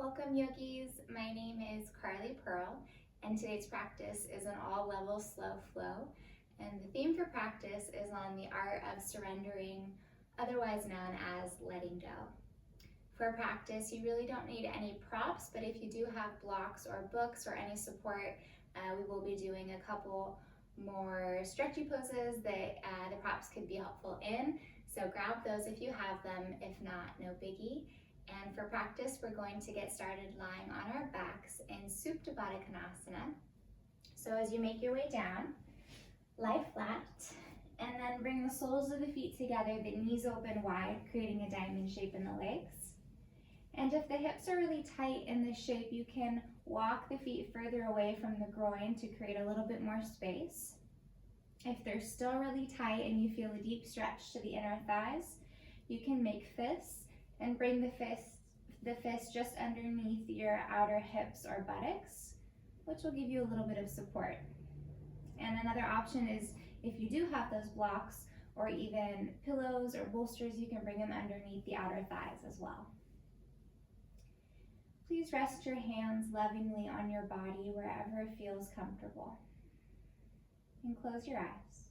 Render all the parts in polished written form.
Welcome yogis, my name is Carly Pearl and today's practice is an all-level slow flow, and the theme for practice is on the art of surrendering, otherwise known as letting go. For practice you really don't need any props, but if you do have blocks or books or any support, we will be doing a couple more stretchy poses that the props could be helpful in, so grab those if you have them, if not, no biggie. And for practice, we're going to get started lying on our backs in Supta Baddha Konasana. So as you make your way down, lie flat, and then bring the soles of the feet together, the knees open wide, creating a diamond shape in the legs. And if the hips are really tight in this shape, you can walk the feet further away from the groin to create a little bit more space. If they're still really tight and you feel a deep stretch to the inner thighs, you can make fists and bring the fist just underneath your outer hips or buttocks, which will give you a little bit of support. And another option is if you do have those blocks or even pillows or bolsters, you can bring them underneath the outer thighs as well. Please rest your hands lovingly on your body wherever feels comfortable. And close your eyes.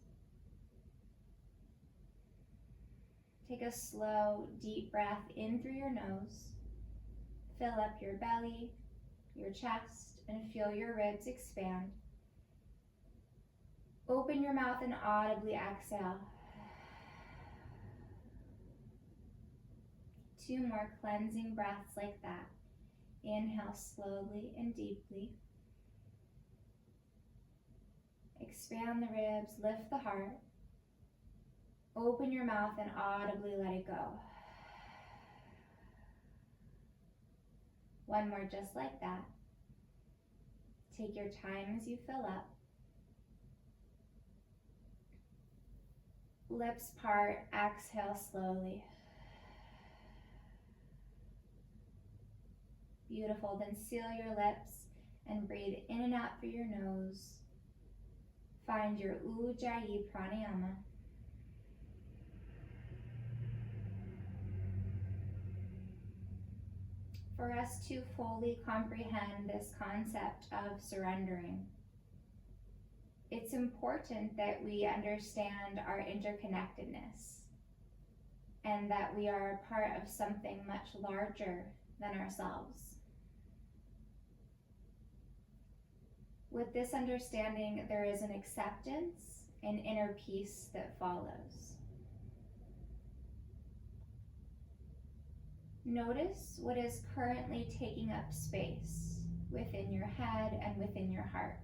Take a slow, deep breath in through your nose. Fill up your belly, your chest, and feel your ribs expand. Open your mouth and audibly exhale. 2 more cleansing breaths like that. Inhale slowly and deeply. Expand the ribs, lift the heart. Open your mouth and audibly let it go. 1 more just like that. Take your time as you fill up. Lips part, exhale slowly. Beautiful, then seal your lips and breathe in and out through your nose. Find your Ujjayi pranayama. For us to fully comprehend this concept of surrendering, it's important that we understand our interconnectedness and that we are a part of something much larger than ourselves. With this understanding, there is an acceptance and inner peace that follows. Notice what is currently taking up space within your head and within your heart.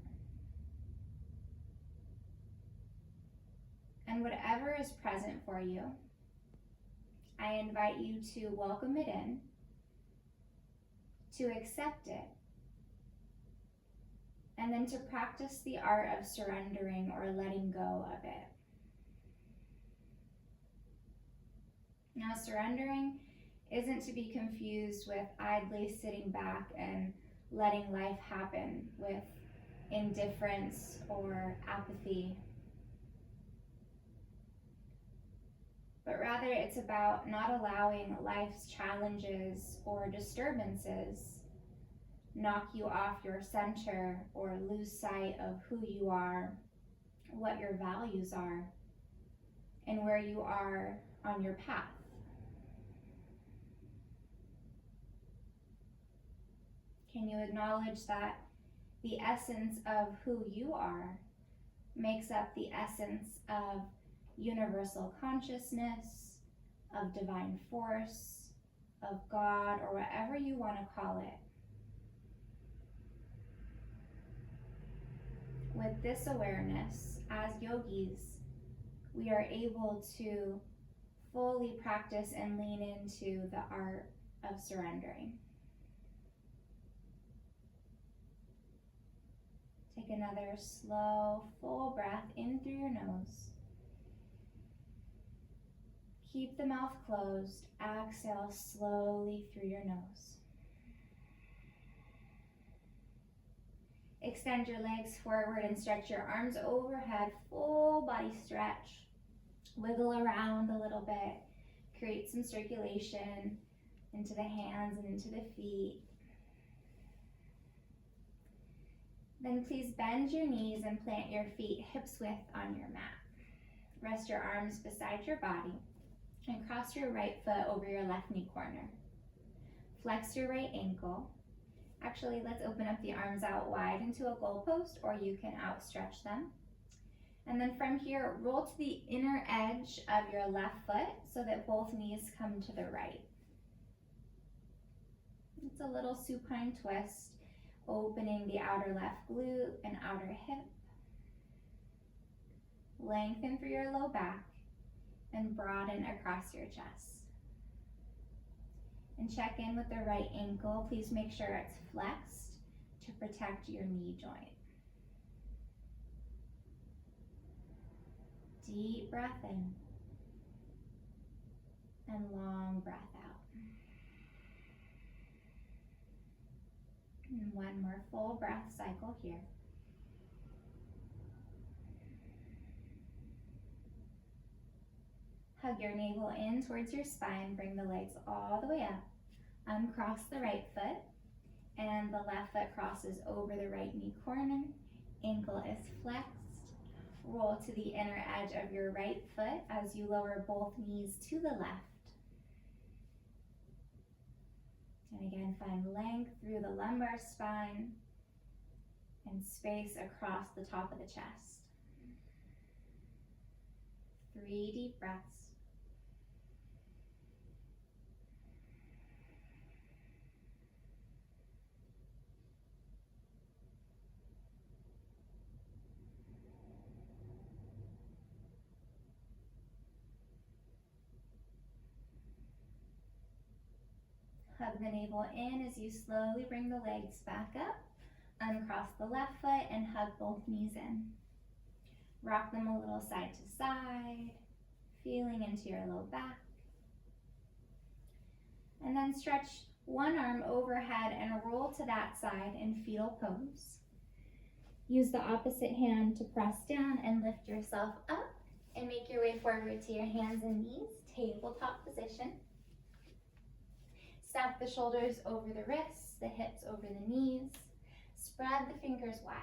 And whatever is present for you, I invite you to welcome it in, to accept it, and then to practice the art of surrendering or letting go of it. Now, surrendering isn't to be confused with idly sitting back and letting life happen with indifference or apathy. But rather it's about not allowing life's challenges or disturbances knock you off your center or lose sight of who you are, what your values are, and where you are on your path. Can you acknowledge that the essence of who you are makes up the essence of universal consciousness, of divine force, of God, or whatever you want to call it? With this awareness, as yogis, we are able to fully practice and lean into the art of surrendering. Take another slow, full breath in through your nose. Keep the mouth closed. Exhale slowly through your nose. Extend your legs forward and stretch your arms overhead, full body stretch. Wiggle around a little bit. Create some circulation into the hands and into the feet. Then please bend your knees and plant your feet hips width on your mat. Rest your arms beside your body and cross your right foot over your left knee corner. Flex your right ankle. Actually, let's open up the arms out wide into a goalpost, or you can outstretch them. And then from here, roll to the inner edge of your left foot so that both knees come to the right. It's a little supine twist, opening the outer left glute and outer hip. Lengthen through your low back and broaden across your chest. And check in with the right ankle. Please make sure it's flexed to protect your knee joint. Deep breath in and long breath out. And one more full breath cycle here. Hug your navel in towards your spine. Bring the legs all the way up. Uncross the right foot, and the left foot crosses over the right knee corner. Ankle is flexed. Roll to the inner edge of your right foot as you lower both knees to the left. And again, find length through the lumbar spine and space across the top of the chest. 3 deep breaths. Hug the navel in as you slowly bring the legs back up. Uncross the left foot and hug both knees in. Rock them a little side to side, feeling into your low back. And then stretch one arm overhead and roll to that side in fetal pose. Use the opposite hand to press down and lift yourself up and make your way forward to your hands and knees, tabletop position. Stack the shoulders over the wrists, the hips over the knees. Spread the fingers wide.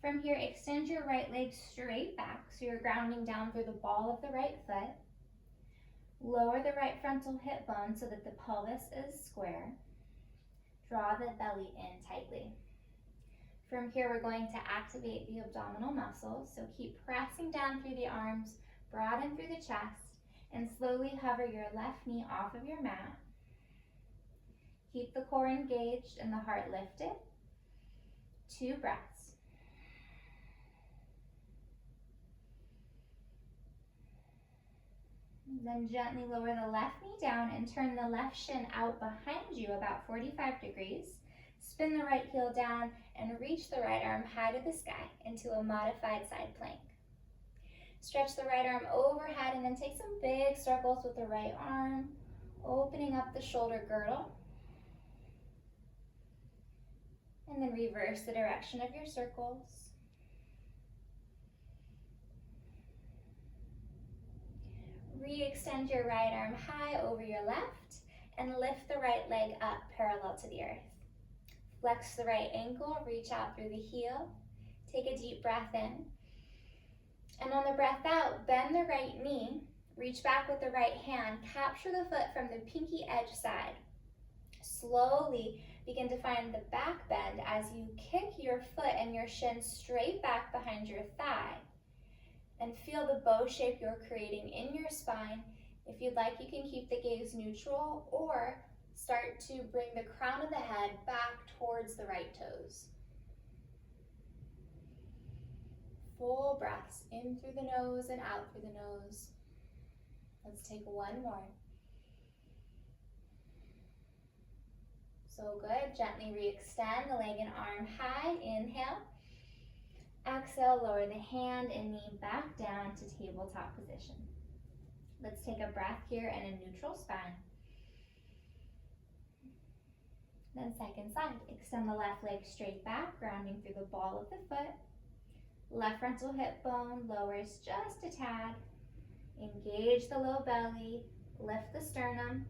From here, extend your right leg straight back so you're grounding down through the ball of the right foot. Lower the right frontal hip bone so that the pelvis is square. Draw the belly in tightly. From here, we're going to activate the abdominal muscles, so keep pressing down through the arms, broaden through the chest, and slowly hover your left knee off of your mat. Keep the core engaged and the heart lifted. 2 breaths. Then gently lower the left knee down and turn the left shin out behind you about 45 degrees. Spin the right heel down and reach the right arm high to the sky into a modified side plank. Stretch the right arm overhead and then take some big circles with the right arm, opening up the shoulder girdle. And then reverse the direction of your circles. Re-extend your right arm high over your left and lift the right leg up parallel to the earth. Flex the right ankle, reach out through the heel. Take a deep breath in. And on the breath out, bend the right knee, reach back with the right hand, capture the foot from the pinky edge side. Slowly begin to find the back bend as you kick your foot and your shin straight back behind your thigh. And feel the bow shape you're creating in your spine. If you'd like, you can keep the gaze neutral or start to bring the crown of the head back towards the right toes. Full breaths in through the nose and out through the nose. Let's take one more. So good. Gently re-extend the leg and arm high. Inhale. Exhale, lower the hand and knee back down to tabletop position. Let's take a breath here in a neutral spine. Then second side. Extend the left leg straight back, grounding through the ball of the foot. Left frontal hip bone lowers just a tad. Engage the low belly, lift the sternum.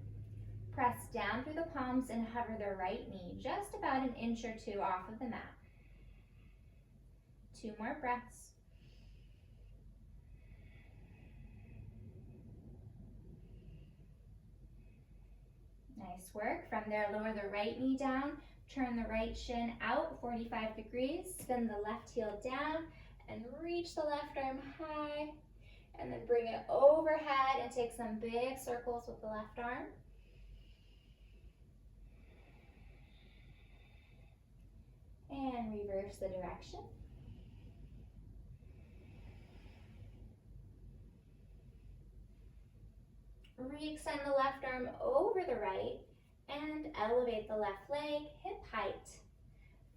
Press down through the palms and hover the right knee just about an inch or 2 off of the mat. 2 more breaths. Nice work. From there, lower the right knee down, turn the right shin out 45 degrees, spin the left heel down, and reach the left arm high, and then bring it overhead and take some big circles with the left arm. And reverse the direction. Re-extend the left arm over the right and elevate the left leg, hip height.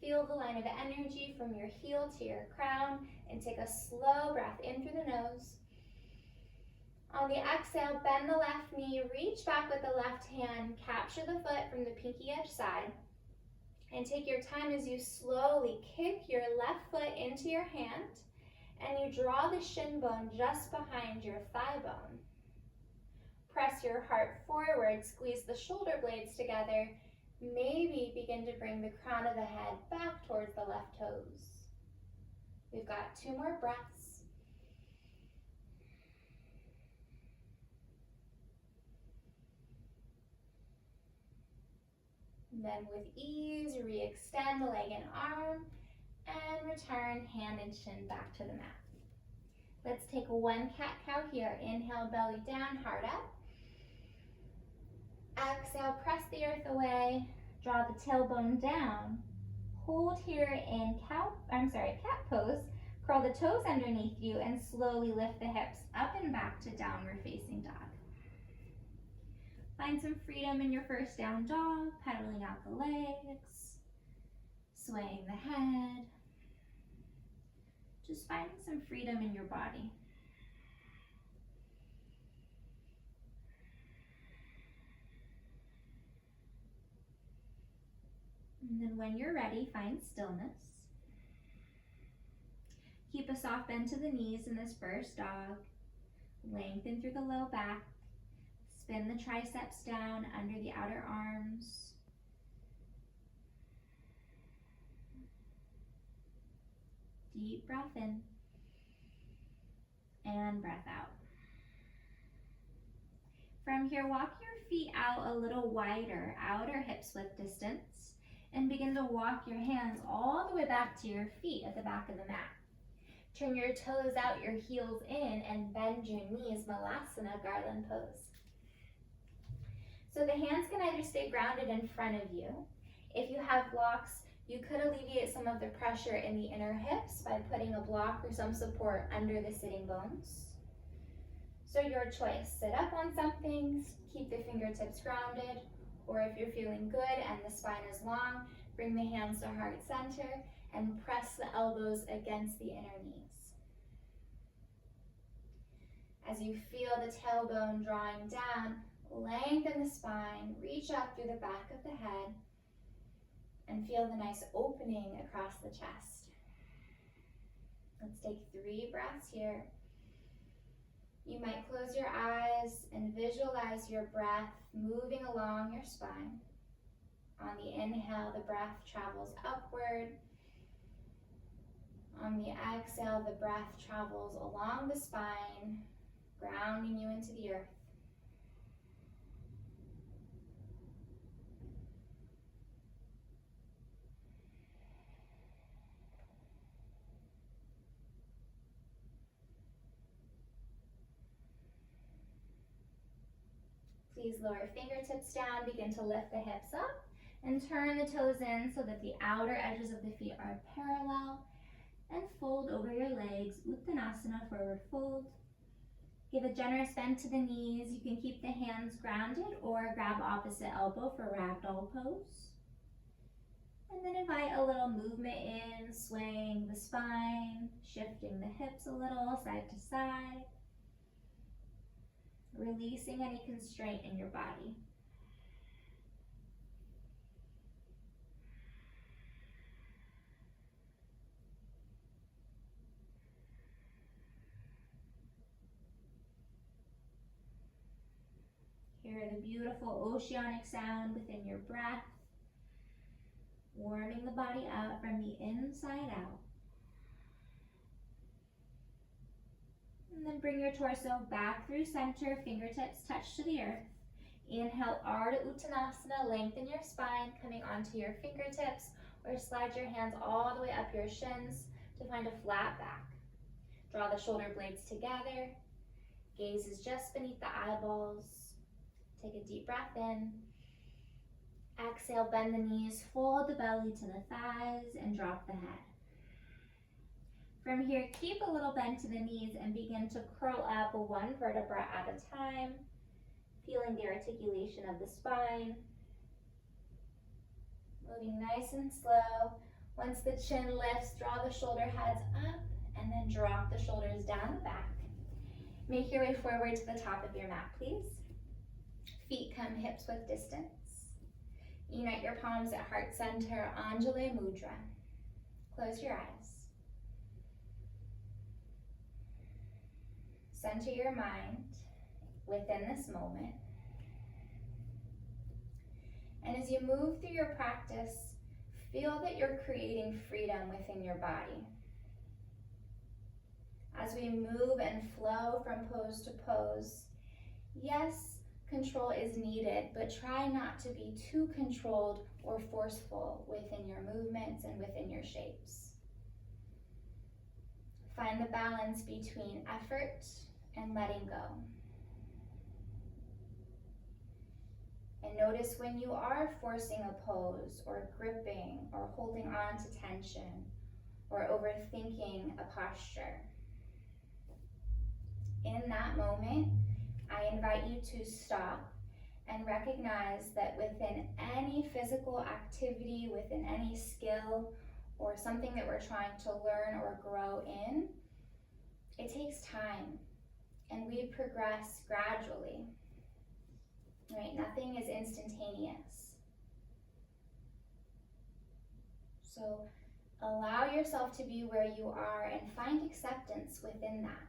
Feel the line of energy from your heel to your crown and take a slow breath in through the nose. On the exhale, bend the left knee, reach back with the left hand, capture the foot from the pinky edge side, and take your time as you slowly kick your left foot into your hand and you draw the shin bone just behind your thigh bone. Press your heart forward, squeeze the shoulder blades together. Maybe begin to bring the crown of the head back towards the left toes. We've got 2 more breaths. And then with ease, re-extend the leg and arm and return hand and shin back to the mat. Let's take 1 cat-cow here. Inhale, belly down, heart up. Exhale, press the earth away, draw the tailbone down. Hold here in cat pose. Curl the toes underneath you and slowly lift the hips up and back to downward facing dog. Find some freedom in your first down dog, pedaling out the legs, swaying the head. Just finding some freedom in your body. And then when you're ready, find stillness. Keep a soft bend to the knees in this first dog. Lengthen through the low back. Spin the triceps down under the outer arms. Deep breath in and breath out. From here, walk your feet out a little wider, outer hips width distance, and begin to walk your hands all the way back to your feet at the back of the mat. Turn your toes out, your heels in, and bend your knees, Malasana, garland pose. So the hands can either stay grounded in front of you. If you have blocks, you could alleviate some of the pressure in the inner hips by putting a block or some support under the sitting bones. So your choice, sit up on something, keep the fingertips grounded, or if you're feeling good and the spine is long, bring the hands to heart center and press the elbows against the inner knees. As you feel the tailbone drawing down, lengthen the spine, reach up through the back of the head, and feel the nice opening across the chest. Let's take 3 breaths here. You might close your eyes and visualize your breath moving along your spine. On the inhale, the breath travels upward. On the exhale, the breath travels along the spine, grounding you into the earth. Please lower fingertips down, begin to lift the hips up, and turn the toes in so that the outer edges of the feet are parallel, and fold over your legs, Uttanasana, forward fold. Give a generous bend to the knees. You can keep the hands grounded or grab opposite elbow for ragdoll pose. And then invite a little movement in, swaying the spine, shifting the hips a little side to side. Releasing any constraint in your body. Hear the beautiful oceanic sound within your breath, warming the body up from the inside out. And then bring your torso back through center, fingertips touch to the earth. Inhale, Ardha Uttanasana, lengthen your spine, coming onto your fingertips, or slide your hands all the way up your shins to find a flat back. Draw the shoulder blades together. Gaze is just beneath the eyeballs. Take a deep breath in. Exhale, bend the knees, fold the belly to the thighs, and drop the head. From here, keep a little bend to the knees and begin to curl up one vertebra at a time, feeling the articulation of the spine. Moving nice and slow. Once the chin lifts, draw the shoulder heads up and then drop the shoulders down the back. Make your way forward to the top of your mat, please. Feet come hips width distance. Unite your palms at heart center, Anjali Mudra. Close your eyes. Center your mind within this moment. And as you move through your practice, feel that you're creating freedom within your body. As we move and flow from pose to pose, yes, control is needed, but try not to be too controlled or forceful within your movements and within your shapes. Find the balance between effort and letting go. And notice when you are forcing a pose or gripping or holding on to tension or overthinking a posture. In that moment, I invite you to stop and recognize that within any physical activity, within any skill or something that we're trying to learn or grow in, it takes time and we progress gradually, right? Nothing is instantaneous. So allow yourself to be where you are and find acceptance within that.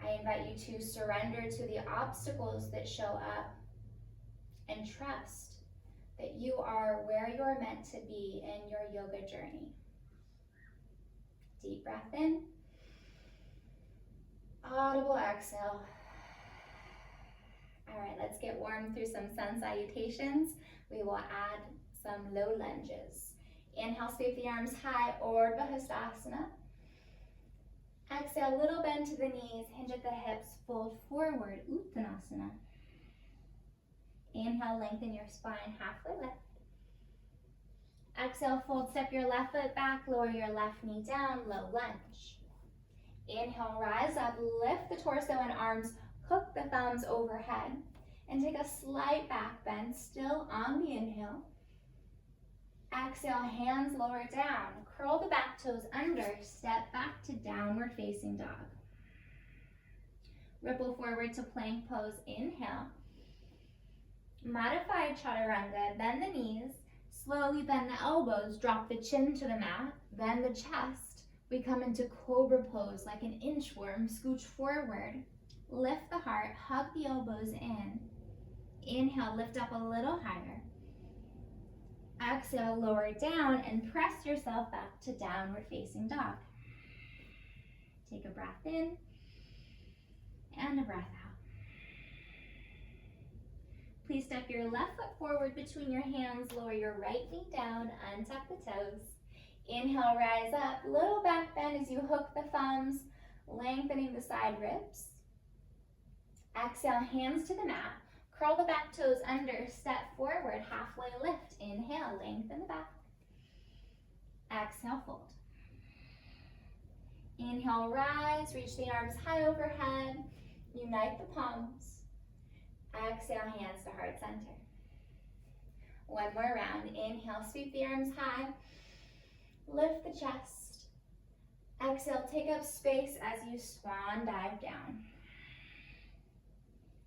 I invite you to surrender to the obstacles that show up and trust that you are where you're meant to be in your yoga journey. Deep breath in. Audible exhale. All right, let's get warm through some sun salutations. We will add some low lunges. Inhale, sweep the arms high, Urdhva Hastasana. Exhale, little bend to the knees, hinge at the hips, fold forward, Uttanasana. Inhale, lengthen your spine, halfway lift. Exhale, fold, step your left foot back, lower your left knee down, low lunge. Inhale, rise up, lift the torso and arms, hook the thumbs overhead, and take a slight back bend, still on the inhale. Exhale, hands lower down, curl the back toes under, step back to downward facing dog. Ripple forward to plank pose, inhale. Modified chaturanga, bend the knees, slowly bend the elbows, drop the chin to the mat, bend the chest. We come into cobra pose like an inchworm, scooch forward, lift the heart, hug the elbows in. Inhale, lift up a little higher. Exhale, lower down and press yourself back to downward facing dog. Take a breath in and a breath out. Please step your left foot forward between your hands, lower your right knee down, untuck the toes. Inhale, rise up, little back bend as you hook the thumbs, lengthening the side ribs. Exhale, hands to the mat. Curl the back toes under, step forward, halfway lift. Inhale, lengthen the back. Exhale, fold. Inhale, rise, reach the arms high overhead. Unite the palms. Exhale, hands to heart center. One more round. Inhale, sweep the arms high. Lift the chest. Exhale, take up space as you swan dive down.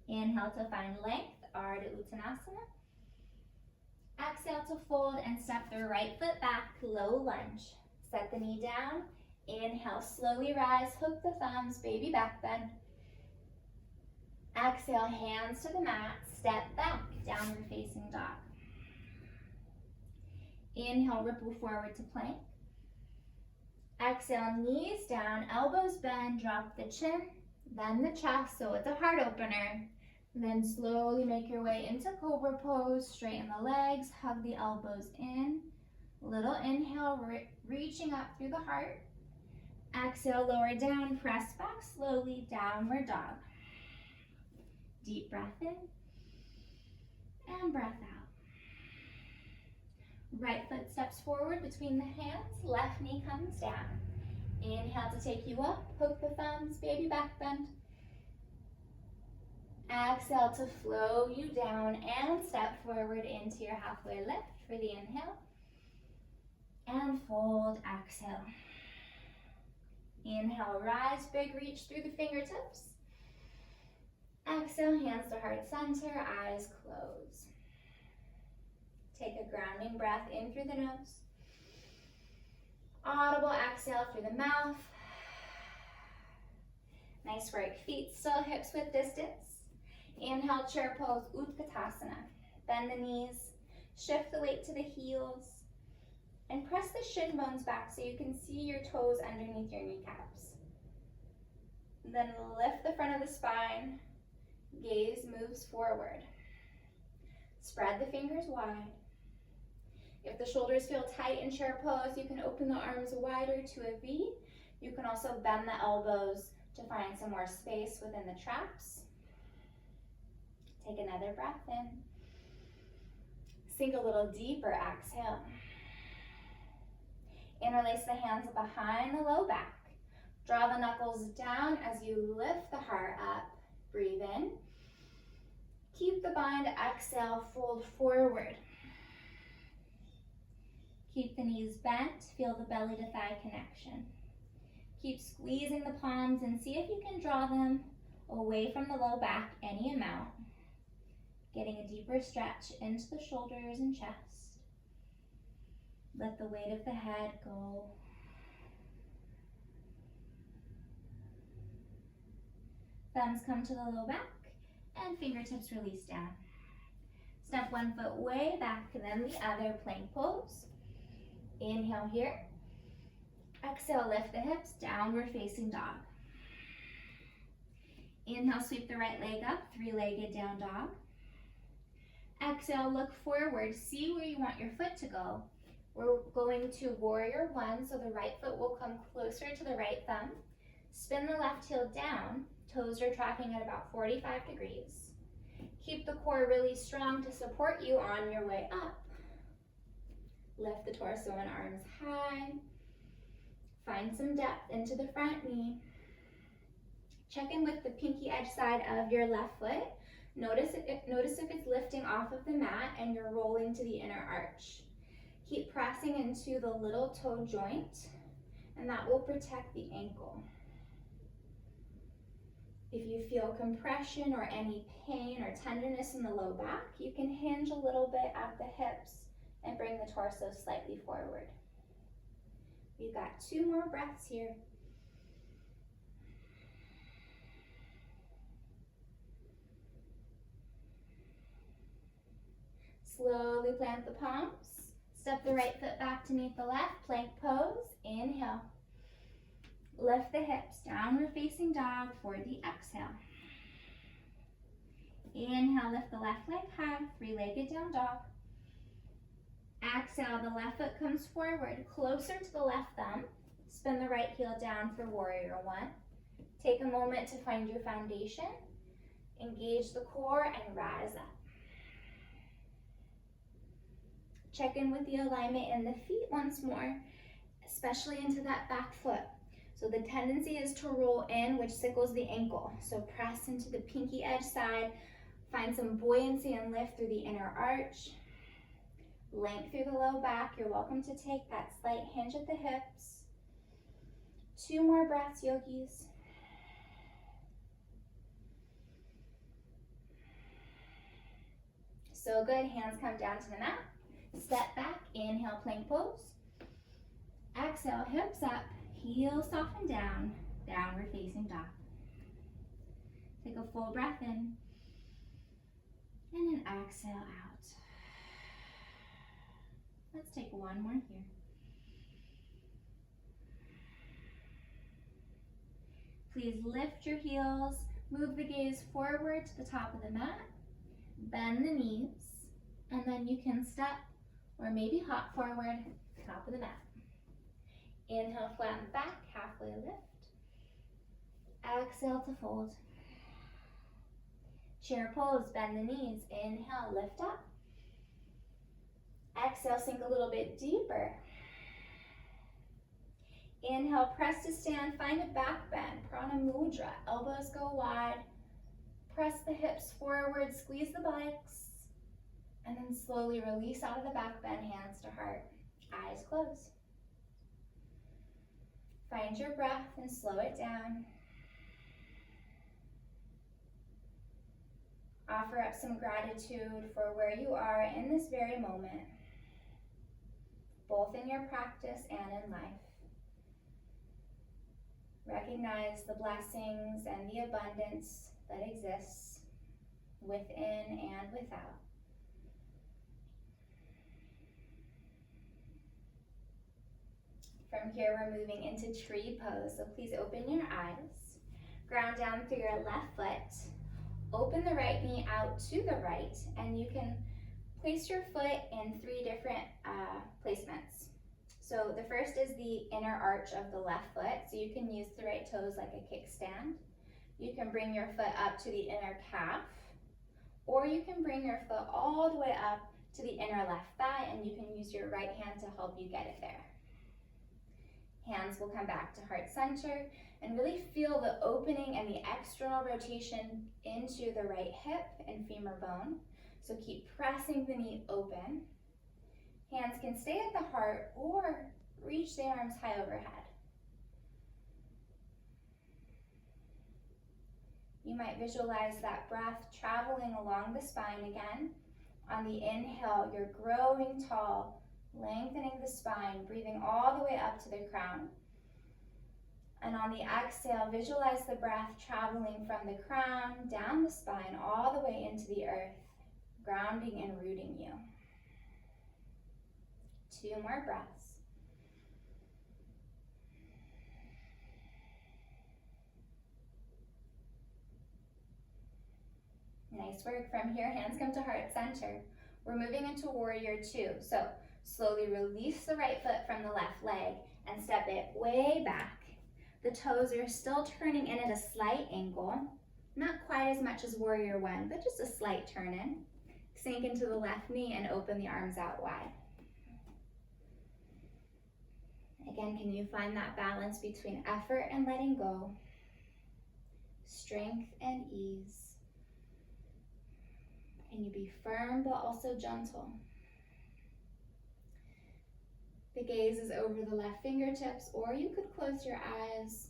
Inhale to find length, Ardha Uttanasana. Exhale to fold and step the right foot back, low lunge. Set the knee down. Inhale, slowly rise, hook the thumbs, baby back bend. Exhale, hands to the mat, step back, downward facing dog. Inhale, ripple forward to plank. Exhale, knees down, elbows bend, drop the chin, then the chest, so it's a heart opener. Then slowly make your way into cobra pose, straighten the legs, hug the elbows in. Little inhale, reaching up through the heart. Exhale, lower down, press back slowly, downward dog. Deep breath in and breath out. Right foot steps forward between the hands, left knee comes down. Inhale to take you up, hook the thumbs, baby back bend. Exhale to flow you down and step forward into your halfway lift for the inhale. And fold, exhale. Inhale, rise, big reach through the fingertips. Exhale, hands to heart center, eyes close. Take a grounding breath in through the nose. Audible exhale through the mouth. Nice work, feet still hips width distance. Inhale, chair pose, Utkatasana. Bend the knees, shift the weight to the heels, and press the shin bones back so you can see your toes underneath your kneecaps. Then lift the front of the spine, gaze moves forward. Spread the fingers wide. If the shoulders feel tight in chair pose, you can open the arms wider to a V. You can also bend the elbows to find some more space within the traps. Take another breath in. Sink a little deeper, exhale. Interlace the hands behind the low back. Draw the knuckles down as you lift the heart up. Breathe in. Keep the bind, exhale, fold forward. Keep the knees bent, feel the belly to thigh connection. Keep squeezing the palms and see if you can draw them away from the low back any amount. Getting a deeper stretch into the shoulders and chest. Let the weight of the head go. Thumbs come to the low back and fingertips release down. Step one foot way back and then the other, plank pose. Inhale here. Exhale, lift the hips, downward facing dog. Inhale, sweep the right leg up, three-legged down dog. Exhale, look forward, see where you want your foot to go. We're going to warrior one, so the right foot will come closer to the right thumb. Spin the left heel down, toes are tracking at about 45 degrees. Keep the core really strong to support you on your way up. Lift the torso and arms high. Find some depth into the front knee. Check in with the pinky edge side of your left foot. Notice if it's lifting off of the mat and you're rolling to the inner arch. Keep pressing into the little toe joint, and that will protect the ankle. If you feel compression or any pain or tenderness in the low back, you can hinge a little bit at the hips and bring the torso slightly forward. We've got 2 more breaths here. Slowly plant the palms. Step the right foot back to meet the left, plank pose. Inhale. Lift the hips, downward facing dog for the exhale. Inhale, lift the left leg high, three-legged down dog. Exhale, the left foot comes forward, closer to the left thumb. Spin the right heel down for warrior one. Take a moment to find your foundation. Engage the core and rise up. Check in with the alignment in the feet once more, especially into that back foot. So the tendency is to roll in, which sickles the ankle. So press into the pinky edge side, find some buoyancy and lift through the inner arch. Length through the low back. You're welcome to take that slight hinge at the hips. 2 more breaths, yogis. So good, hands come down to the mat. Step back, inhale, plank pose. Exhale, hips up, heels soften down, downward facing dog. Take a full breath in, and an exhale out. Let's take one more here. Please lift your heels, move the gaze forward to the top of the mat, bend the knees, and then you can step or maybe hop forward, top of the mat. Inhale, flatten back, halfway lift. Exhale to fold. Chair pose, bend the knees. Inhale, lift up. Exhale, sink a little bit deeper. Inhale, press to stand, find a back bend, prana mudra. Elbows go wide. Press the hips forward, squeeze the buttocks, and then slowly release out of the back bend, hands to heart. Eyes closed. Find your breath and slow it down. Offer up some gratitude for where you are in this very moment, both in your practice and in life. Recognize the blessings and the abundance that exists within and without. From here, we're moving into tree pose, so please open your eyes. Ground down through your left foot. Open the right knee out to the right, and you can place your foot in 3 different placements. So the first is the inner arch of the left foot, so you can use the right toes like a kickstand. You can bring your foot up to the inner calf, or you can bring your foot all the way up to the inner left thigh, and you can use your right hand to help you get it there. Hands will come back to heart center, and really feel the opening and the external rotation into the right hip and femur bone. So keep pressing the knee open. Hands can stay at the heart or reach the arms high overhead. You might visualize that breath traveling along the spine again. On the inhale, you're growing tall, lengthening the spine, breathing all the way up to the crown. And on the exhale, visualize the breath traveling from the crown, down the spine, all the way into the earth, grounding and rooting you. 2 more breaths. Nice work. From here, hands come to heart center. We're moving into warrior 2. So slowly release the right foot from the left leg and step it way back. The toes are still turning in at a slight angle, not quite as much as warrior 1, but just a slight turn in. Sink into the left knee and open the arms out wide. Again, can you find that balance between effort and letting go, strength and ease? Can you be firm but also gentle? The gaze is over the left fingertips, or you could close your eyes,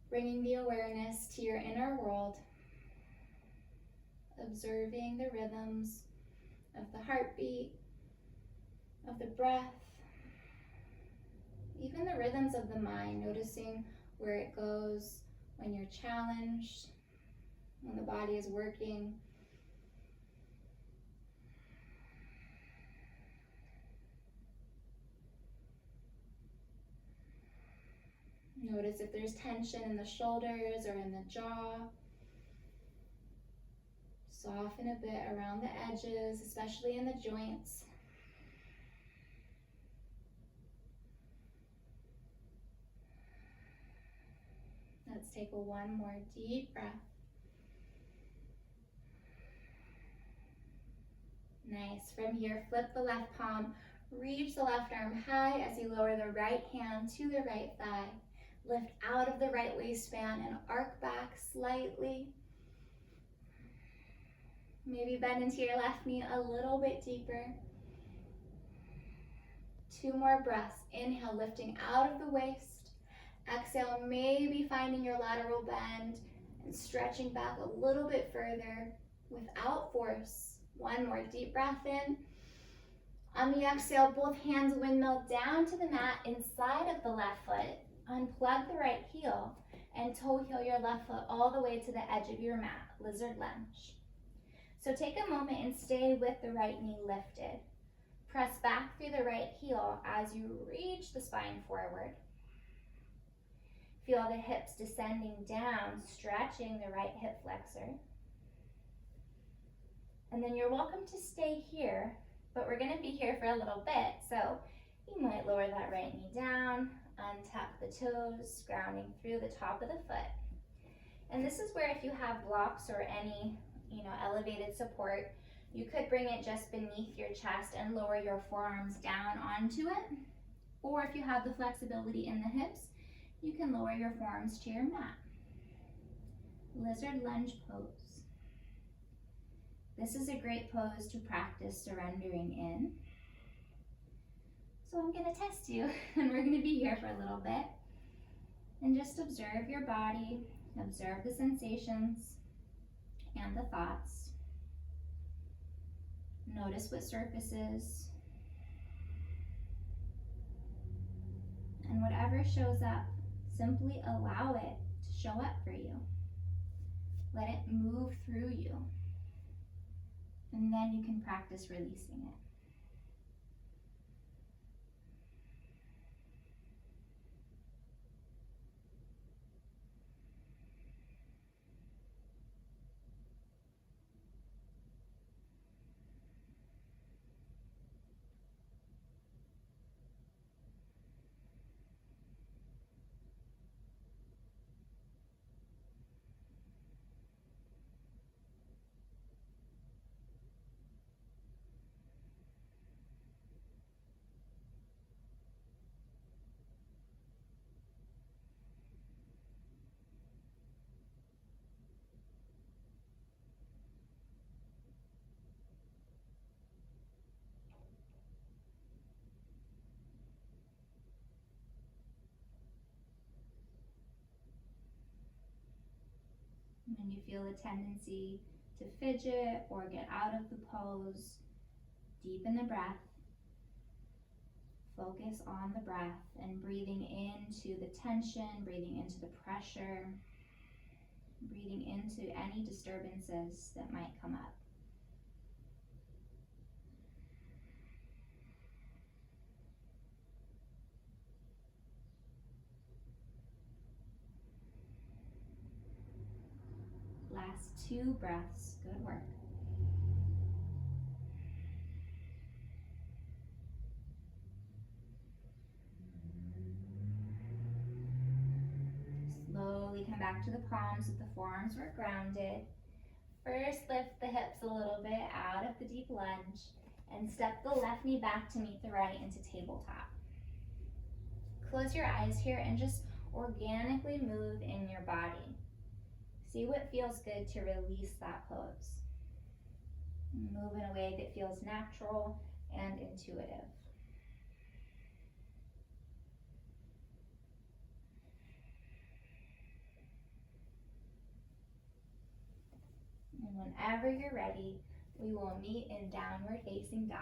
bringing the awareness to your inner world, observing the rhythms of the heartbeat, of the breath, even the rhythms of the mind, noticing where it goes when you're challenged, when the body is working. Notice if there's tension in the shoulders or in the jaw. Soften a bit around the edges, especially in the joints. Let's take one more deep breath. Nice. From here, flip the left palm, reach the left arm high as you lower the right hand to the right thigh. Lift out of the right waistband and arc back slightly. Maybe bend into your left knee a little bit deeper. 2 more breaths. Inhale, lifting out of the waist. Exhale, maybe finding your lateral bend and stretching back a little bit further without force. 1 more deep breath in. On the exhale, both hands windmill down to the mat inside of the left foot. Unplug the right heel and toe heel your left foot all the way to the edge of your mat, lizard lunge. So take a moment and stay with the right knee lifted. Press back through the right heel as you reach the spine forward. Feel the hips descending down, stretching the right hip flexor. And then you're welcome to stay here, but we're gonna be here for a little bit, so you might lower that right knee down, untuck the toes, grounding through the top of the foot. And this is where if you have blocks or any, elevated support, you could bring it just beneath your chest and lower your forearms down onto it. Or if you have the flexibility in the hips, you can lower your forearms to your mat. Lizard lunge pose. This is a great pose to practice surrendering in. So I'm gonna test you, and we're gonna be here for a little bit. And just observe your body, observe the sensations and the thoughts. Notice what surfaces. And whatever shows up, simply allow it to show up for you. Let it move through you. And then you can practice releasing it. When you feel a tendency to fidget or get out of the pose, deepen the breath. Focus on the breath and breathing into the tension, breathing into the pressure, breathing into any disturbances that might come up. Last 2 breaths, good work. Slowly come back to the palms if the forearms were grounded. First, lift the hips a little bit out of the deep lunge and step the left knee back to meet the right into tabletop. Close your eyes here and just organically move in your body. See what feels good to release that pose. Move in a way that feels natural and intuitive. And whenever you're ready, we will meet in downward facing dog.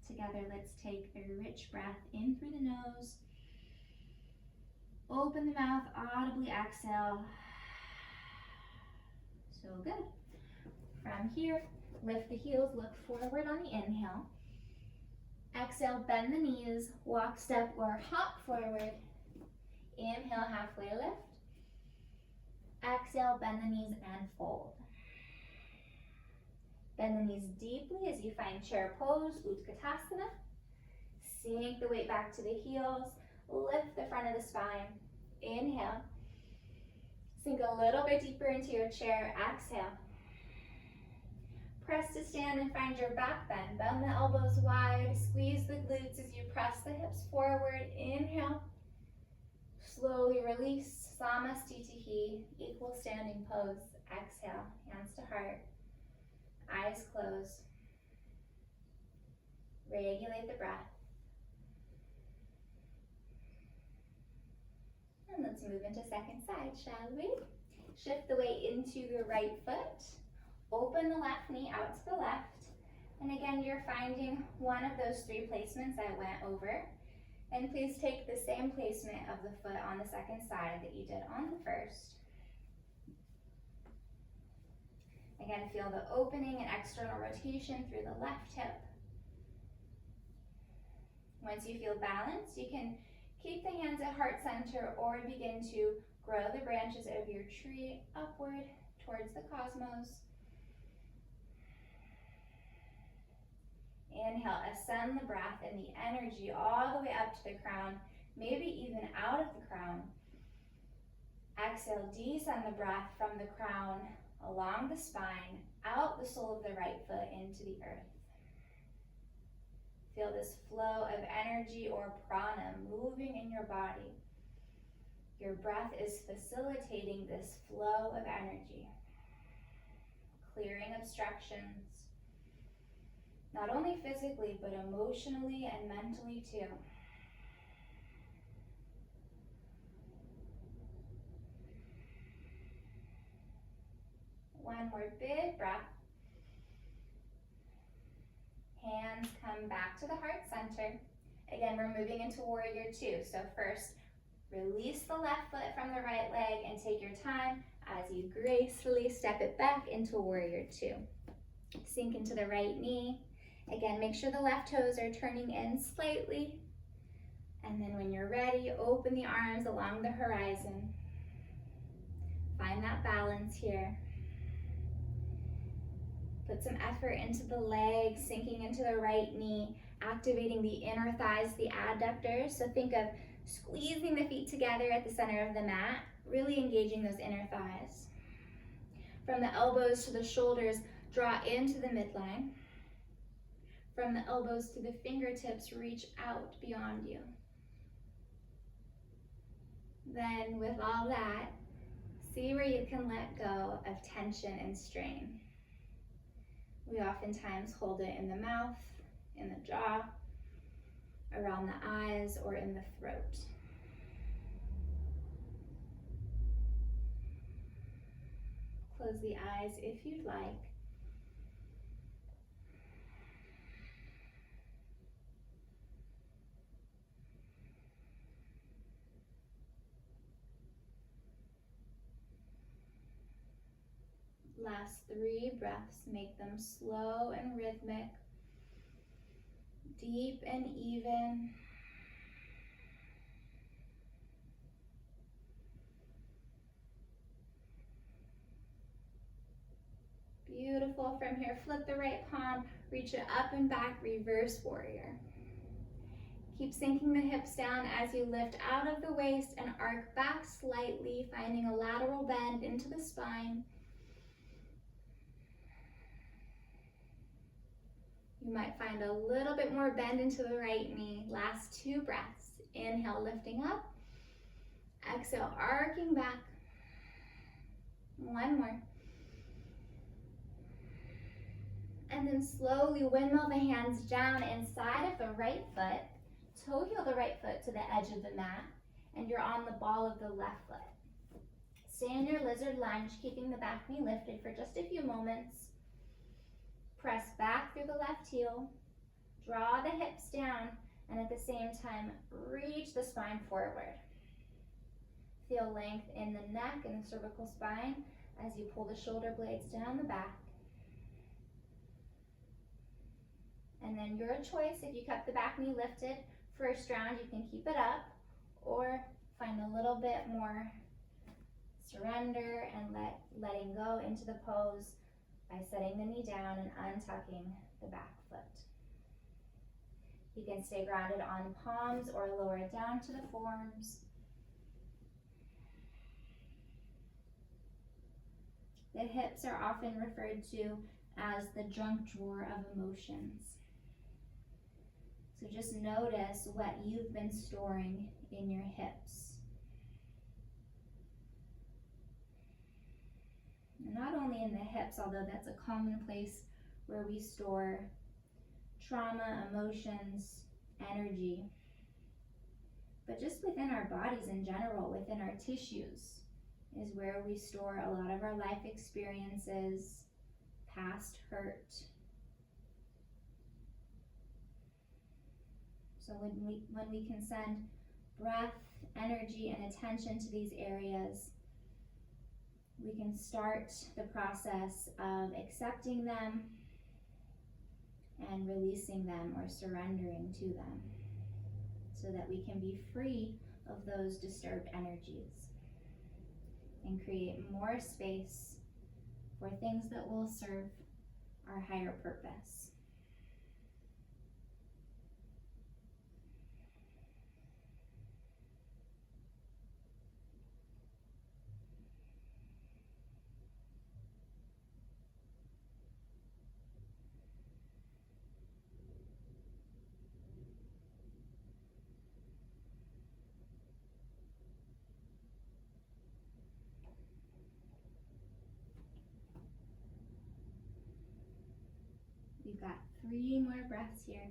Together, let's take a rich breath in through the nose. Open the mouth, audibly exhale. So good. From here, lift the heels, look forward on the inhale. Exhale, bend the knees, walk, step, or hop forward. Inhale, halfway lift. Exhale, bend the knees and fold. Bend the knees deeply as you find chair pose, Utkatasana. Sink the weight back to the heels. Lift the front of the spine. Inhale. Sink a little bit deeper into your chair. Exhale. Press to stand and find your back bend. Bend the elbows wide. Squeeze the glutes as you press the hips forward. Inhale. Slowly release. Samastitihi, equal standing pose. Exhale. Hands to heart. Eyes closed. Regulate the breath. And let's move into second side, shall we? Shift the weight into your right foot. Open the left knee out to the left. And again, you're finding one of those 3 placements I went over. And please take the same placement of the foot on the second side that you did on the first. Again, feel the opening and external rotation through the left hip. Once you feel balanced, you can keep the hands at heart center or begin to grow the branches of your tree upward towards the cosmos. Inhale, ascend the breath and the energy all the way up to the crown, maybe even out of the crown. Exhale, descend the breath from the crown, along the spine, out the sole of the right foot into the earth. Feel this flow of energy or prana moving in your body. Your breath is facilitating this flow of energy, clearing obstructions, not only physically, but emotionally and mentally too. One more big breath. Hands come back to the heart center. Again, we're moving into warrior two. So first, release the left foot from the right leg and take your time as you gracefully step it back into warrior two. Sink into the right knee. Again, make sure the left toes are turning in slightly. And then when you're ready, open the arms along the horizon. Find that balance here. Put some effort into the legs, sinking into the right knee, activating the inner thighs, the adductors. So think of squeezing the feet together at the center of the mat, really engaging those inner thighs. From the elbows to the shoulders, draw into the midline. From the elbows to the fingertips, reach out beyond you. Then with all that, see where you can let go of tension and strain. We oftentimes hold it in the mouth, in the jaw, around the eyes, or in the throat. Close the eyes if you'd like. Last 3 breaths, make them slow and rhythmic, deep and even. Beautiful. From here, flip the right palm, reach it up and back, reverse warrior. Keep sinking the hips down as you lift out of the waist and arc back slightly, finding a lateral bend into the spine. You might find a little bit more bend into the right knee. Last 2 breaths. Inhale, lifting up. Exhale, arcing back. One more. And then slowly windmill the hands down inside of the right foot. Toe heel the right foot to the edge of the mat. And you're on the ball of the left foot. Stay in your lizard lunge, keeping the back knee lifted for just a few moments. Press back through the left heel, draw the hips down, and at the same time, reach the spine forward. Feel length in the neck and the cervical spine as you pull the shoulder blades down the back. And then your choice, if you kept the back knee lifted, first round you can keep it up, or find a little bit more surrender and letting go into the pose by setting the knee down and untucking the back foot. You can stay grounded on palms or lower it down to the forearms. The hips are often referred to as the junk drawer of emotions. So just notice what you've been storing in your hips. Not only in the hips, although that's a common place where we store trauma, emotions, energy, but just within our bodies in general, within our tissues, is where we store a lot of our life experiences, past hurt. So when we can send breath, energy, and attention to these areas, we can start the process of accepting them and releasing them or surrendering to them. so that we can be free of those disturbed energies and create more space for things that will serve our higher purpose. We've got 3 more breaths here.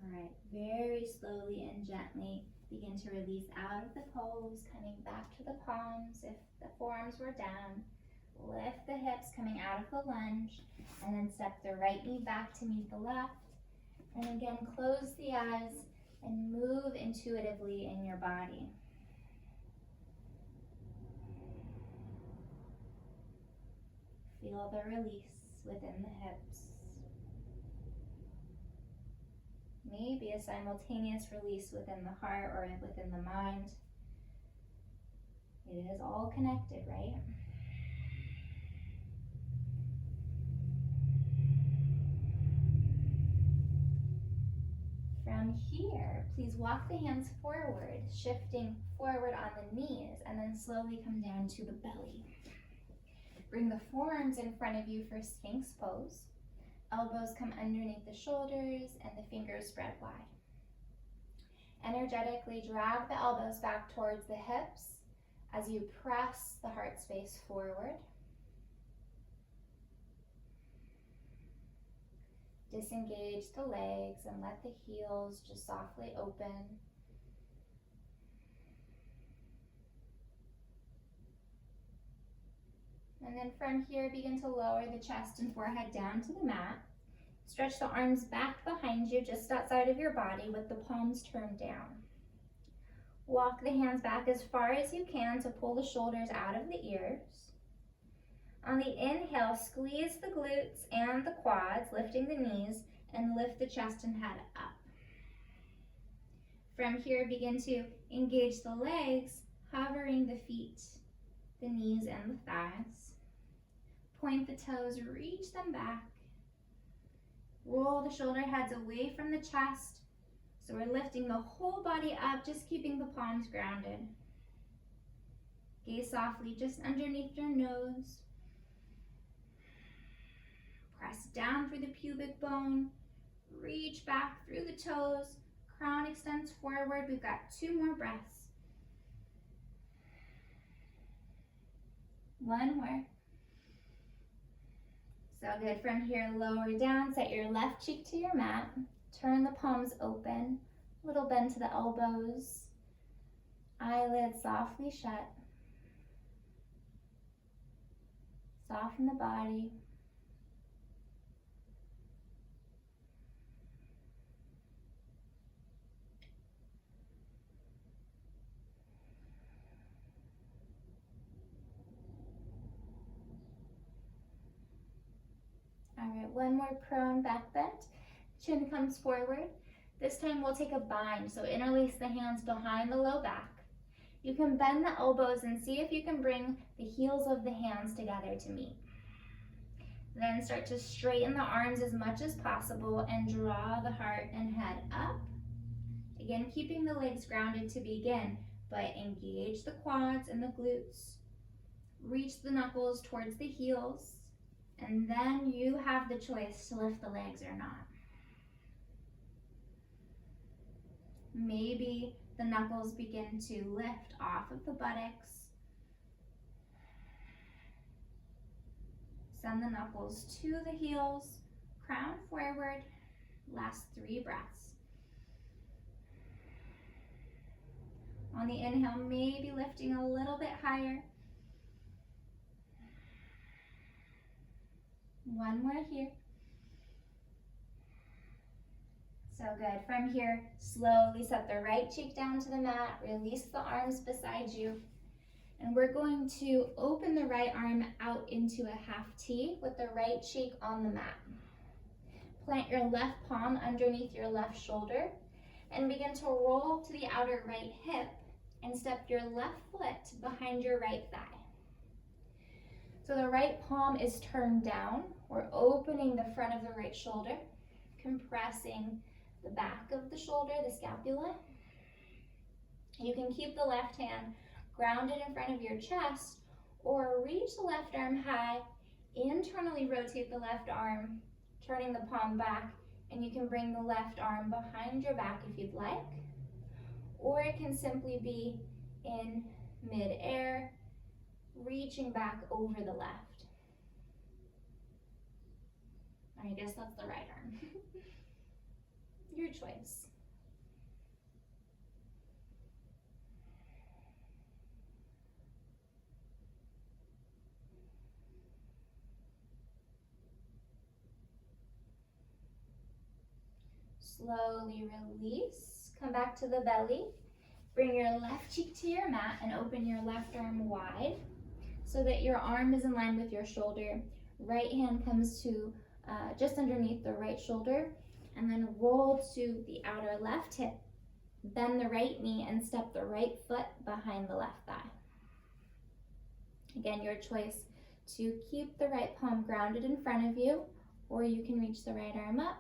All right, very slowly and gently begin to release out of the pose, coming back to the palms if the forearms were down. Lift the hips coming out of the lunge, and then step the right knee back to meet the left. And again, close the eyes and move intuitively in your body. Feel the release within the hips. Maybe a simultaneous release within the heart or within the mind. It is all connected, right? From here, please walk the hands forward, shifting forward on the knees, and then slowly come down to the belly. Bring the forearms in front of you for Sphinx pose. Elbows come underneath the shoulders and the fingers spread wide. Energetically drag the elbows back towards the hips as you press the heart space forward. Disengage the legs and let the heels just softly open. And then from here, begin to lower the chest and forehead down to the mat. Stretch the arms back behind you, just outside of your body, with the palms turned down. Walk the hands back as far as you can to pull the shoulders out of the ears. On the inhale, squeeze the glutes and the quads, lifting the knees, and lift the chest and head up. From here, begin to engage the legs, hovering the feet, the knees, and the thighs. Point the toes, reach them back. Roll the shoulder heads away from the chest. So we're lifting the whole body up, just keeping the palms grounded. Gaze softly just underneath your nose. Press down through the pubic bone. Reach back through the toes. Crown extends forward. We've got 2 more breaths. 1 more. So good. From here, lower down. Set your left cheek to your mat. Turn the palms open. Little bend to the elbows. Eyelids softly shut. Soften the body. All right, 1 more prone back bend. Chin comes forward. This time we'll take a bind, so interlace the hands behind the low back. You can bend the elbows and see if you can bring the heels of the hands together to meet. Then start to straighten the arms as much as possible and draw the heart and head up. Again, keeping the legs grounded to begin, but engage the quads and the glutes. Reach the knuckles towards the heels, and then you have the choice to lift the legs or not. Maybe the knuckles begin to lift off of the buttocks. Send the knuckles to the heels, crown forward, last 3 breaths. On the inhale, maybe lifting a little bit higher. 1 more here. So good. From here, slowly set the right cheek down to the mat, release the arms beside you, and we're going to open the right arm out into a half T with the right cheek on the mat. Plant your left palm underneath your left shoulder and begin to roll to the outer right hip and step your left foot behind your right thigh. So the right palm is turned down. We're opening the front of the right shoulder, compressing the back of the shoulder, the scapula. You can keep the left hand grounded in front of your chest or reach the left arm high, internally rotate the left arm, turning the palm back, and you can bring the left arm behind your back if you'd like, or it can simply be in mid-air, reaching back over the left. I guess that's the right arm. Your choice. Slowly release, come back to the belly. Bring your left cheek to your mat and open your left arm wide so that your arm is in line with your shoulder. Right hand comes to just underneath the right shoulder, and then roll to the outer left hip. Bend the right knee and step the right foot behind the left thigh. Again, your choice to keep the right palm grounded in front of you, or you can reach the right arm up,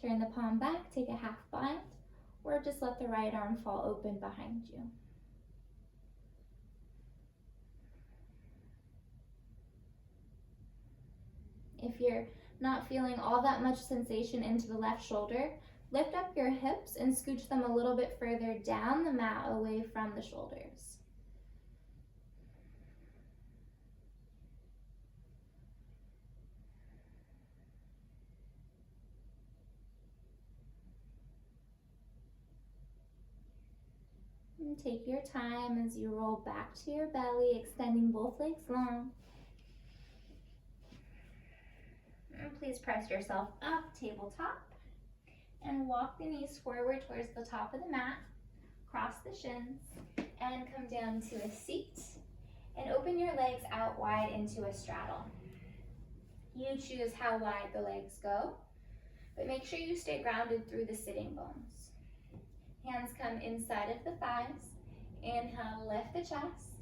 turn the palm back, take a half bind, or just let the right arm fall open behind you. If you're not feeling all that much sensation into the left shoulder, lift up your hips and scooch them a little bit further down the mat away from the shoulders. And take your time as you roll back to your belly, extending both legs long. And please press yourself up, tabletop, and walk the knees forward towards the top of the mat. Cross the shins and come down to a seat and open your legs out wide into a straddle. You choose how wide the legs go, but make sure you stay grounded through the sitting bones. Hands come inside of the thighs. Inhale, lift the chest,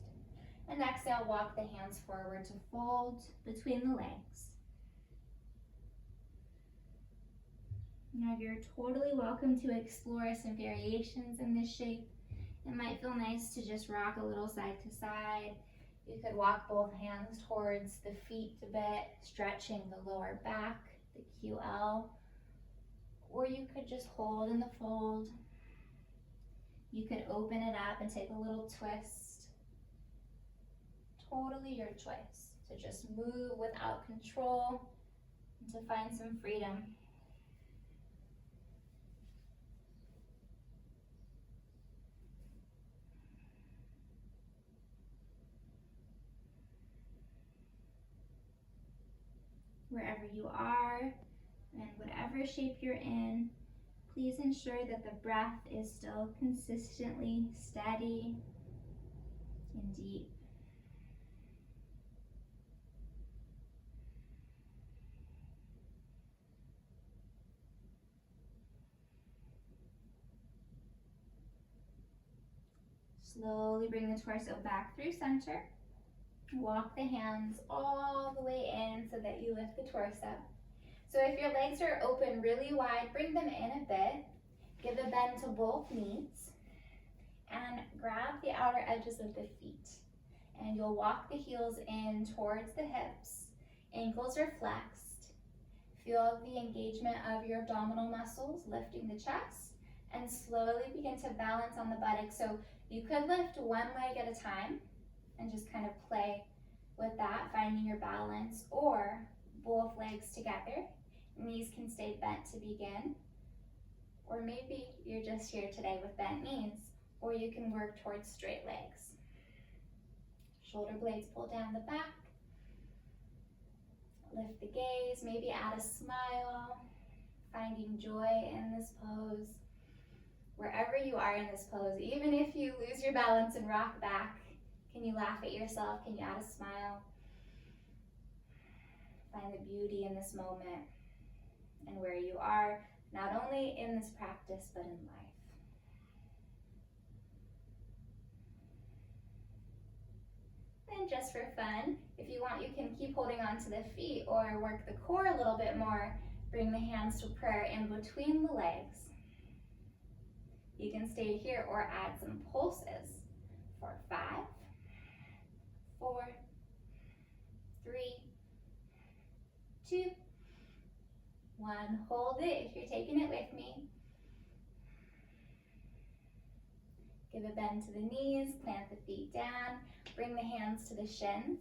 and exhale, walk the hands forward to fold between the legs. Now you're totally welcome to explore some variations in this shape. It might feel nice to just rock a little side to side. You could walk both hands towards the feet a bit, stretching the lower back, the QL, or you could just hold in the fold. You could open it up and take a little twist. Totally your choice to just move without control and to find some freedom. Wherever you are and whatever shape you're in, please ensure that the breath is still consistently steady and deep. Slowly bring the torso back through center. Walk the hands all the way in so that you lift the torso. So if your legs are open really wide, bring them in a bit. Give a bend to both knees and grab the outer edges of the feet. And you'll walk the heels in towards the hips. Ankles are flexed. Feel the engagement of your abdominal muscles, lifting the chest, and slowly begin to balance on the buttocks. So you could lift one leg at a time and just kind of play with that, finding your balance, or both legs together. Knees can stay bent to begin, or maybe you're just here today with bent knees, or you can work towards straight legs. Shoulder blades pull down the back. Lift the gaze, maybe add a smile. finding joy in this pose. Wherever you are in this pose, even if you lose your balance and rock back, can you laugh at yourself? Can you add a smile? Find the beauty in this moment and where you are, not only in this practice, but in life. And just for fun, if you want, you can keep holding on to the feet or work the core a little bit more. Bring the hands to prayer in between the legs. You can stay here or add some pulses for 5, 4, 3, 2, 1. Hold it if you're taking it with me. Give a bend to the knees, plant the feet down, bring the hands to the shins.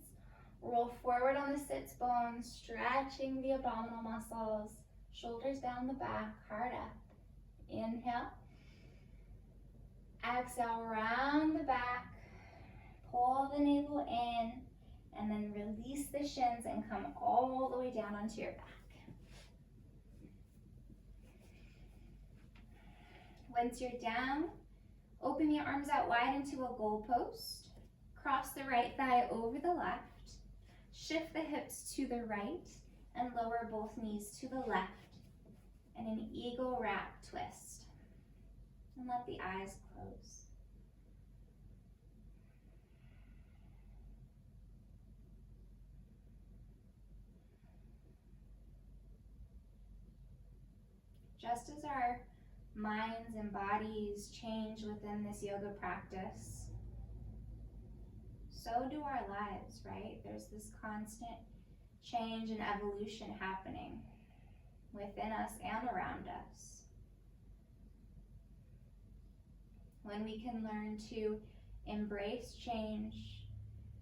Roll forward on the sits bones, stretching the abdominal muscles, shoulders down the back, heart up. Inhale. Exhale, round the back, pull the navel in, and then release the shins and come all the way down onto your back. Once you're down, open the arms out wide into a goalpost. Cross the right thigh over the left. Shift the hips to the right and lower both knees to the left. And an eagle wrap twist. And let the eyes close. Just as our minds and bodies change within this yoga practice, so do our lives, right? There's this constant change and evolution happening within us and around us. When we can learn to embrace change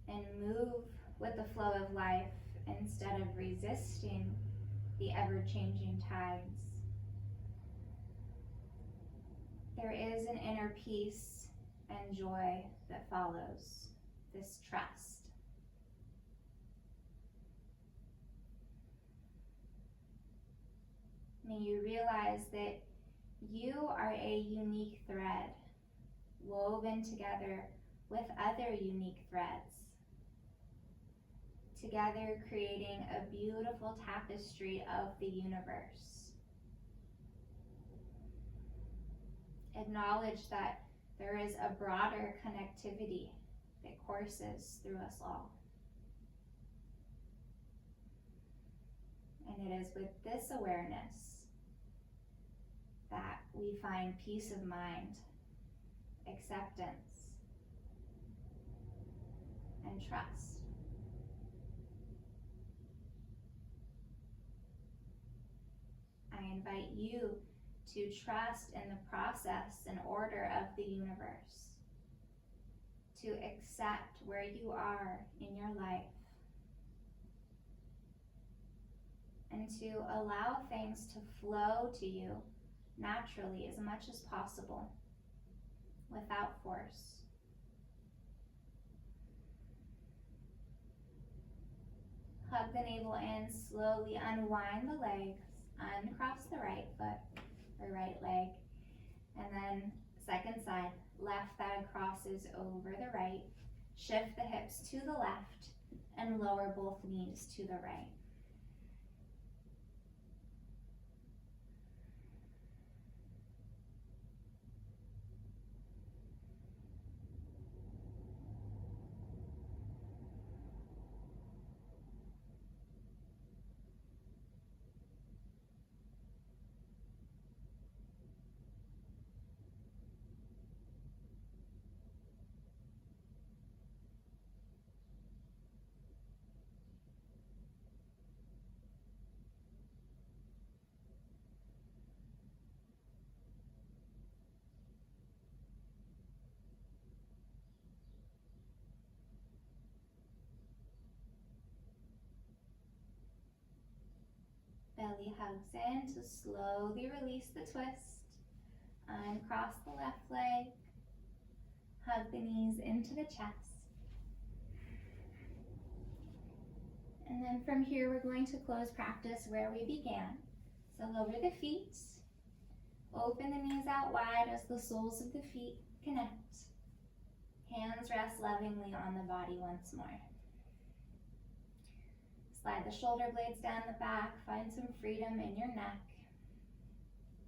and move with the flow of life instead of resisting the ever-changing tides, there is an inner peace and joy that follows this trust. May you realize that you are a unique thread woven together with other unique threads, together creating a beautiful tapestry of the universe. Acknowledge that there is a broader connectivity that courses through us all. And it is with this awareness that we find peace of mind, acceptance, and trust. I invite you to trust in the process and order of the universe, to accept where you are in your life, and to allow things to flow to you naturally as much as possible, without force. Hug the navel in, slowly unwind the legs, uncross the right foot or right leg, and then second side, left thigh crosses over the right, shift the hips to the left, and lower both knees to the right. Belly hugs in to slowly release the twist. Uncross the left leg. Hug the knees into the chest. And then from here, we're going to close practice where we began. Exhale over the feet. Open the knees out wide as the soles of the feet connect. Hands rest lovingly on the body once more. Slide the shoulder blades down the back. Find some freedom in your neck.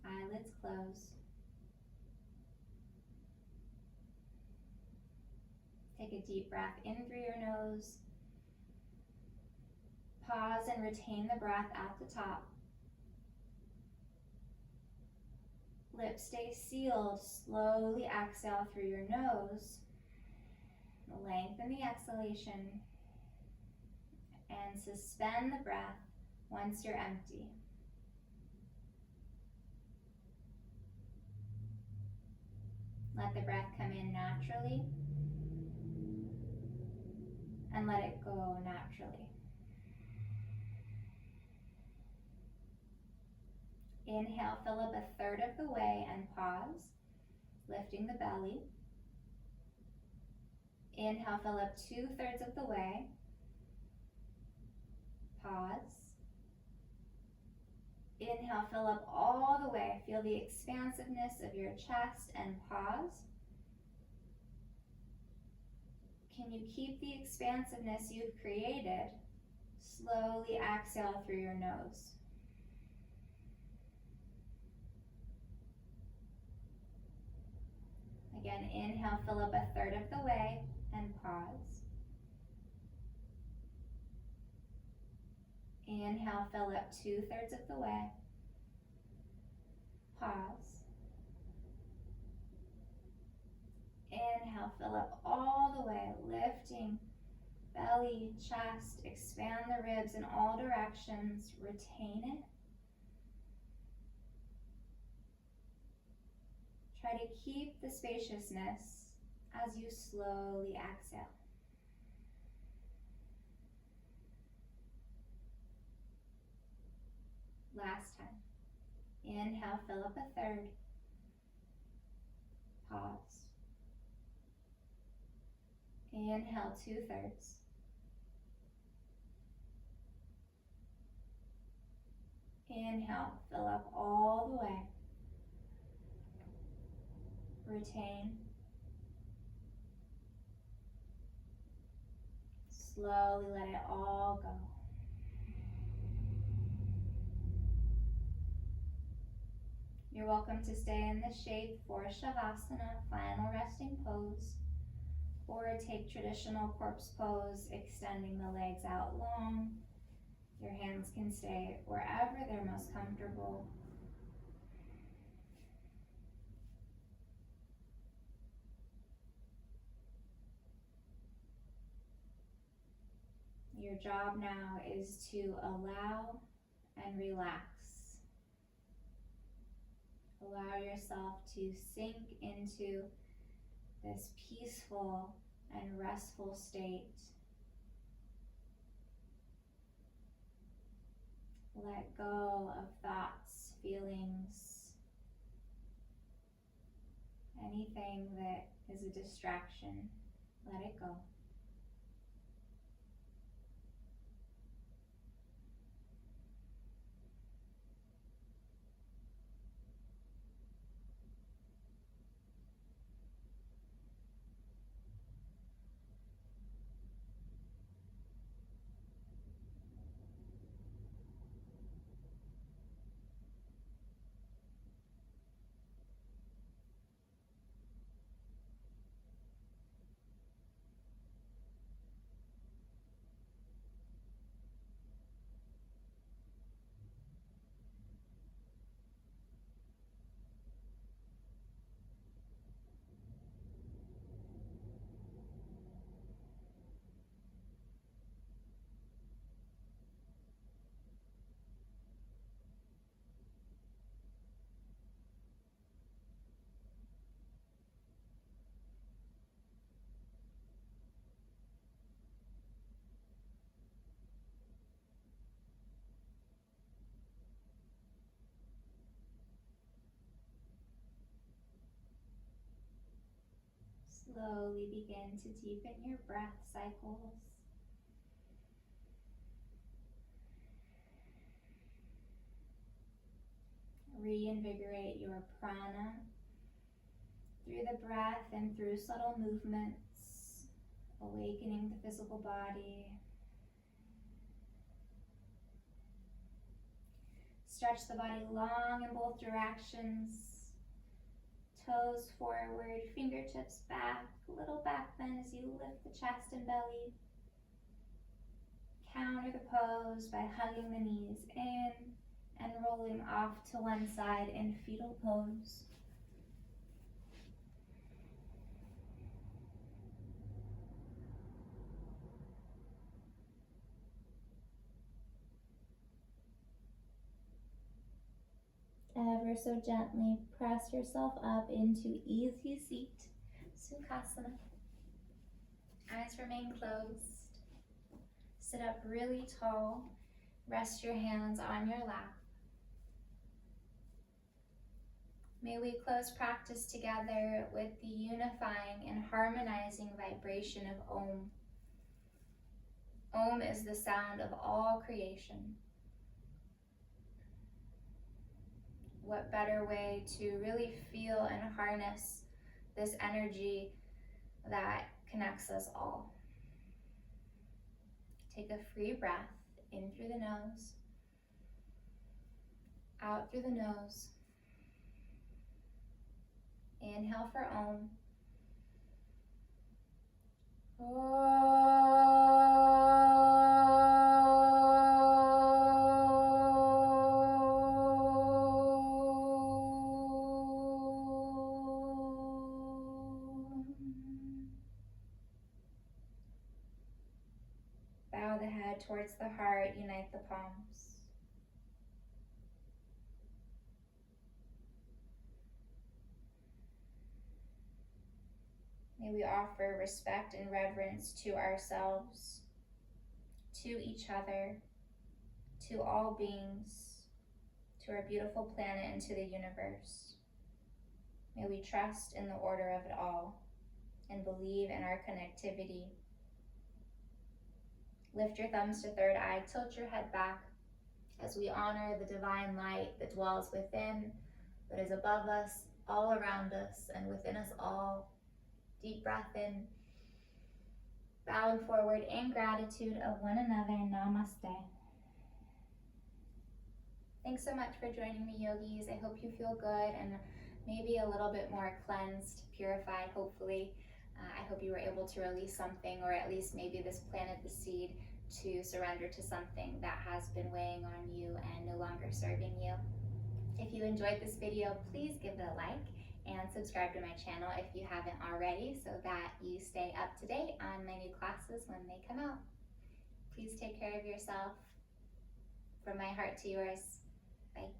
Eyelids close. Take a deep breath in through your nose. Pause and retain the breath at the top. Lips stay sealed. Slowly exhale through your nose. Lengthen the exhalation. And suspend the breath once you're empty. Let the breath come in naturally. And let it go naturally. Inhale, fill up a third of the way and pause, lifting the belly. Inhale, fill up 2/3 of the way. Pause. Inhale, fill up all the way. Feel the expansiveness of your chest and pause. Can you keep the expansiveness you've created? Slowly exhale through your nose. Again, inhale, fill up a third of the way and pause. Inhale, fill up 2/3 of the way. Pause. Inhale, fill up all the way, lifting belly, chest, expand the ribs in all directions. Retain it. Try to keep the spaciousness as you slowly exhale. Last time. Inhale, fill up a third. Pause. Inhale, 2/3. Inhale, fill up all the way. Retain. Slowly let it all go. You're welcome to stay in this shape for Shavasana, final resting pose, or take traditional corpse pose, extending the legs out long. Your hands can stay wherever they're most comfortable. Your job now is to allow and relax. Allow yourself to sink into this peaceful and restful state. Let go of thoughts, feelings, anything that is a distraction. Let it go. Slowly begin to deepen your breath cycles. reinvigorate your prana through the breath and through subtle movements, awakening the physical body. Stretch the body long in both directions. Toes forward, fingertips back, little back bend as you lift the chest and belly. Counter the pose by hugging the knees in and rolling off to one side in fetal pose. Ever so gently press yourself up into easy seat, Sukhasana. Eyes remain closed. Sit up really tall. Rest your hands on your lap. May we close practice together with the unifying and harmonizing vibration of Om. Om is the sound of all creation. What better way to really feel and harness this energy that connects us all? Take a free breath in through the nose, out through the nose. Inhale for Om. Bow the head towards the heart, unite the palms. May we offer respect and reverence to ourselves, to each other, to all beings, to our beautiful planet and to the universe. May we trust in the order of it all and believe in our connectivity. Lift your thumbs to third eye, tilt your head back as we honor the divine light that dwells within, that is above us, all around us, and within us all. Deep breath in, bowing forward in gratitude of one another. Namaste. Thanks so much for joining me, yogis. I hope you feel good and maybe a little bit more cleansed, purified, hopefully. I hope you were able to release something, or at least maybe this planted the seed to surrender to something that has been weighing on you and no longer serving you. If you enjoyed this video, please give it a like and subscribe to my channel if you haven't already, so that you stay up to date on my new classes when they come out. Please take care of yourself. From my heart to yours. Bye.